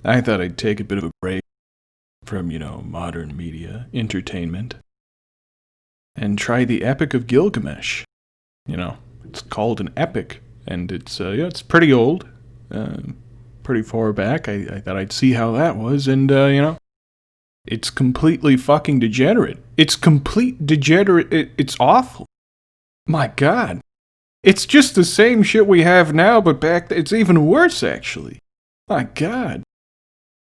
I thought I'd take a bit of a break from, modern media, entertainment, and try the Epic of Gilgamesh. It's called an epic, and it's pretty old, pretty far back. I thought I'd see how that was, and, it's completely fucking degenerate. It's complete degenerate. It's awful. My God. It's just the same shit we have now, but it's even worse, actually. My God.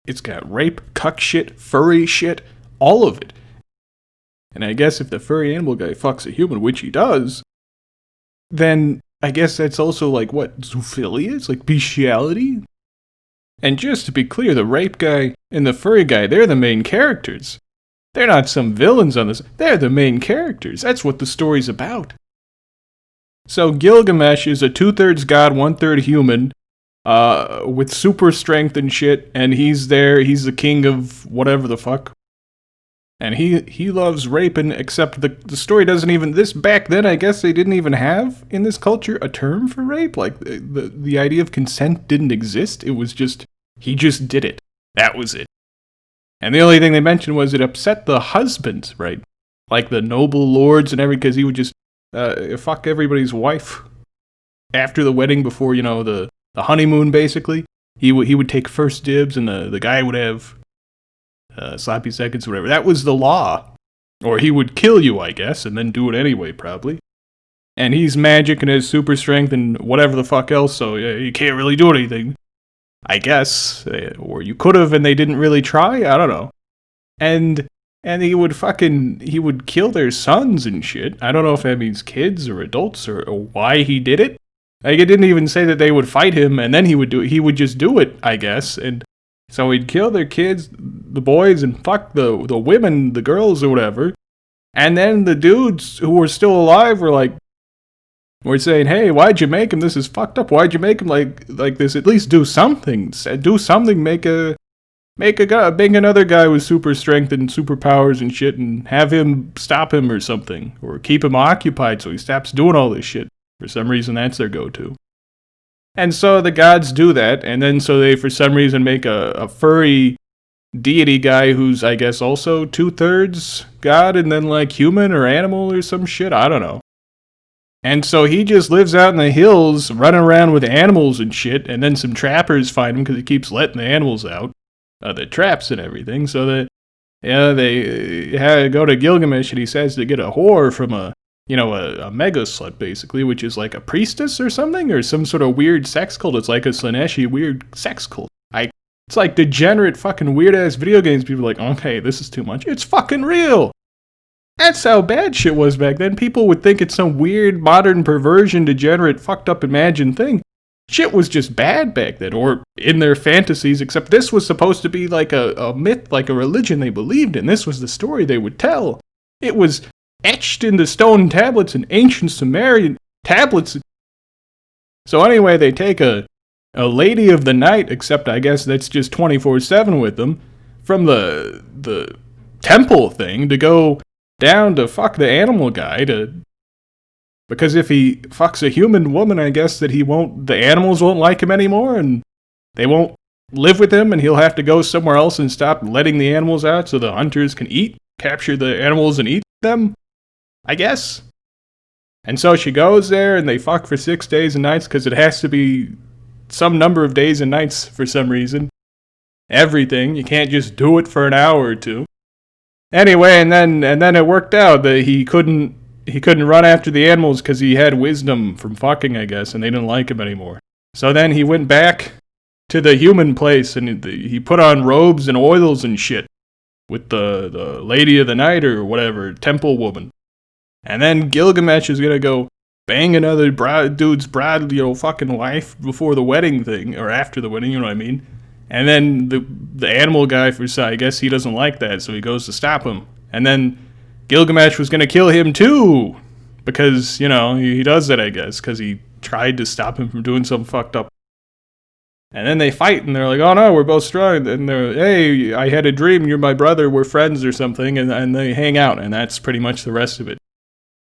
It's got rape, cuck shit, furry shit, all of it. And I guess if the furry animal guy fucks a human, which he does, then I guess that's also like, what, zoophilia? It's like bestiality? And just to be clear, the rape guy and the furry guy, they're the main characters. They're not some villains on this. They're the main characters. That's what the story's about. So Gilgamesh is a 2/3 god, 1/3 human, with super strength and shit, and he's the king of whatever the fuck. And he loves raping, except the story doesn't even, back then I guess they didn't even have, in this culture, a term for rape. Like, the idea of consent didn't exist. It was just, he just did it. That was it. And the only thing they mentioned was it upset the husbands, right? Like the noble lords and everything, because he would just fuck everybody's wife after the wedding, before, the honeymoon, basically. He would take first dibs, and the guy would have sloppy seconds, whatever. That was the law. Or he would kill you, I guess, and then do it anyway, probably. And he's magic and has super strength and whatever the fuck else, so you can't really do anything. I guess. Or you could have, and they didn't really try? I don't know. And he would kill their sons and shit. I don't know if that means kids or adults, or why he did it. Like, it didn't even say that they would fight him, and then he would do it. He would just do it, I guess. And so he'd kill their kids, the boys, and fuck the women, the girls, or whatever. And then the dudes who were still alive were saying, hey, why'd you make him? This is fucked up. Why'd you make him like this? At least do something. Do something. Make another guy with super strength and superpowers and shit, and have him stop him or something. Or keep him occupied so he stops doing all this shit. For some reason, that's their go-to. And so the gods do that, and then so they, for some reason, make a furry deity guy who's, I guess, also 2/3 god, and then, like, human or animal or some shit, I don't know. And so he just lives out in the hills, running around with animals and shit, and then some trappers find him because he keeps letting the animals out, the traps and everything, so that, they go to Gilgamesh, and he says to get a whore from a mega slut, basically, which is like a priestess or something, or some sort of weird sex cult. It's like a Slaneshi weird sex cult. It's like degenerate fucking weird-ass video games. People are like, okay, this is too much. It's fucking real! That's how bad shit was back then. People would think it's some weird, modern, perversion, degenerate, fucked up, imagined thing. Shit was just bad back then, or in their fantasies, except this was supposed to be like a myth, like a religion they believed in. This was the story they would tell. It was etched into stone tablets and ancient Sumerian tablets. So anyway, they take a lady of the night, except I guess that's just 24/7 with them, from the temple thing to go down to fuck the animal guy, because if he fucks a human woman, I guess that the animals won't like him anymore, and they won't live with him, and he'll have to go somewhere else and stop letting the animals out so the hunters can capture the animals and eat them, I guess. And so she goes there, and they fuck for 6 days and nights, because it has to be some number of days and nights for some reason. Everything. You can't just do it for an hour or two. Anyway, and then it worked out that he couldn't run after the animals because he had wisdom from fucking, I guess, and they didn't like him anymore. So then he went back to the human place, and he put on robes and oils and shit with the lady of the night or whatever, temple woman. And then Gilgamesh is gonna go bang another dude's fucking wife before the wedding thing, or after the wedding, you know what I mean? And then the animal guy, I guess he doesn't like that, so he goes to stop him. And then Gilgamesh was gonna kill him too, because, he does that, I guess, because he tried to stop him from doing something fucked up. And then they fight, and they're like, oh no, we're both strong. And they're, hey, I had a dream, you're my brother, we're friends or something, and they hang out, and that's pretty much the rest of it.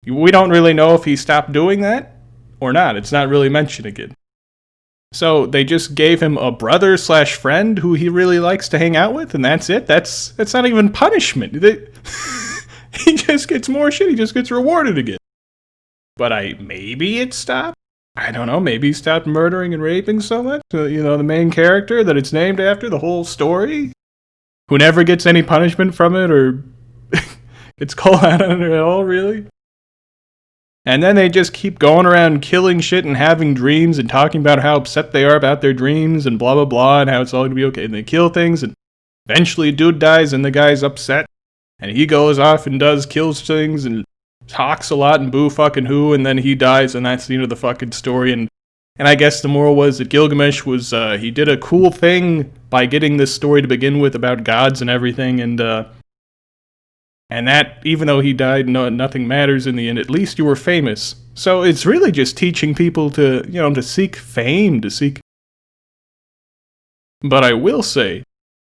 We don't really know if he stopped doing that or not. It's not really mentioned again. So they just gave him a brother slash friend who he really likes to hang out with, and that's it. That's not even punishment. He just gets more shit. He just gets rewarded again. But maybe it stopped. I don't know. Maybe he stopped murdering and raping so much. The main character that it's named after, the whole story, who never gets any punishment from it or gets called out on it at all, really. And then they just keep going around killing shit and having dreams and talking about how upset they are about their dreams and blah, blah, blah, and how it's all going to be okay. And they kill things, and eventually a dude dies, and the guy's upset. And he goes off and kills things, and talks a lot, and boo fucking who, and then he dies, and that's the end of the fucking story. And I guess the moral was that Gilgamesh was, he did a cool thing by getting this story to begin with about gods and everything, and that, even though he died, nothing matters in the end. At least you were famous. So it's really just teaching people to seek fame, But I will say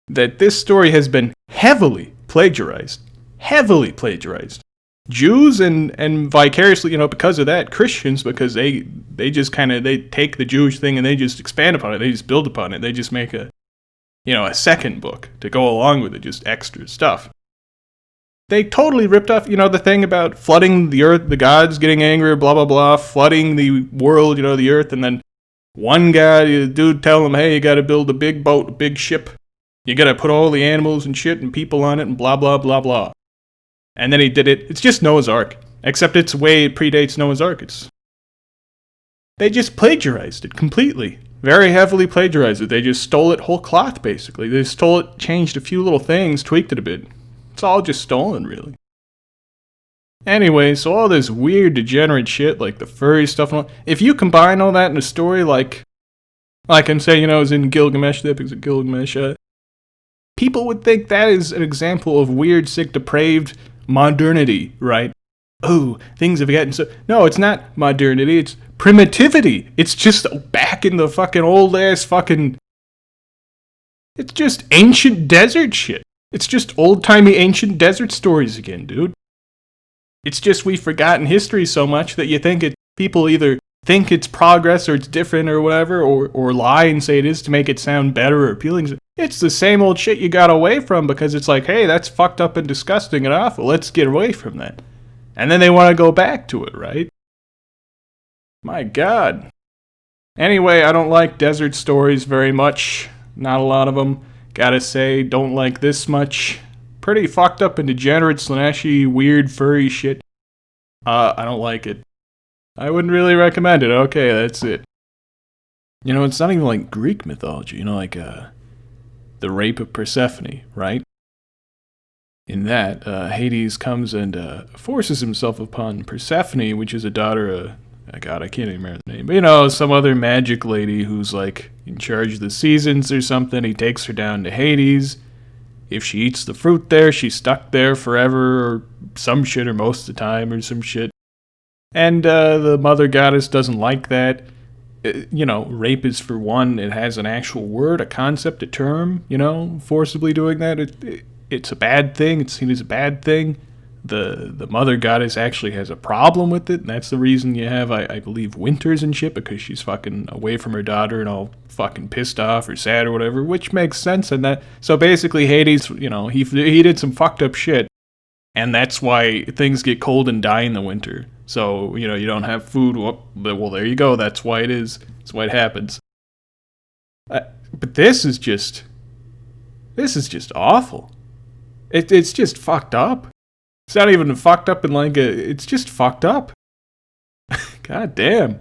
that this story has been heavily plagiarized. Heavily plagiarized. Jews and vicariously, because of that, Christians, because they just they take the Jewish thing and they just expand upon it. They just build upon it. They just make a second book to go along with it, just extra stuff. They totally ripped off, the thing about flooding the earth, the gods getting angry, blah, blah, blah, flooding the world, the earth, and then one guy, the dude tell him, hey, you gotta build a big boat, a big ship. You gotta put all the animals and shit and people on it and blah, blah, blah, blah. And then he did it. It's just Noah's Ark. Except it predates Noah's Ark. They just plagiarized it completely. Very heavily plagiarized it. They just stole it whole cloth, basically. They stole it, changed a few little things, tweaked it a bit. It's all just stolen, really. Anyway, so all this weird, degenerate shit, like the furry stuff, and all, if you combine all that in a story like I'm saying, it's in Gilgamesh, the Epics of Gilgamesh, people would think that is an example of weird, sick, depraved modernity, right? Oh, things have gotten so... No, it's not modernity, it's primitivity. It's just back in the fucking old-ass fucking... It's just ancient desert shit. It's just old-timey ancient desert stories again, dude. It's just we've forgotten history so much that you think people either think it's progress or it's different or whatever, or lie and say it is to make it sound better or appealing. It's the same old shit you got away from because it's like, hey, that's fucked up and disgusting and awful. Let's get away from that. And then they want to go back to it, right? My God. Anyway, I don't like desert stories very much. Not a lot of them. Gotta say, don't like this much. Pretty fucked up and degenerate, slashy, weird, furry shit. I don't like it. I wouldn't really recommend it. Okay, that's it. It's not even like Greek mythology. Like the rape of Persephone, right? In that, Hades comes and forces himself upon Persephone, which is a daughter of... God, I can't even remember the name. But, some other magic lady who's, in charge of the seasons or something. He takes her down to Hades. If she eats the fruit there, she's stuck there forever, or some shit, or most of the time, or some shit. And the mother goddess doesn't like that. Rape is, for one, it has an actual word, a concept, a term, forcibly doing that. It's a bad thing. It's seen as a bad thing. The mother goddess actually has a problem with it, and that's the reason you have, I believe, winters and shit, because she's fucking away from her daughter and all fucking pissed off or sad or whatever, which makes sense. And that, so basically Hades, he did some fucked up shit, and that's why things get cold and die in the winter. So, you don't have food. Well, there you go. That's why it is. That's why it happens. But this is just awful. It's just fucked up. It's not even fucked up in it's just fucked up. God damn.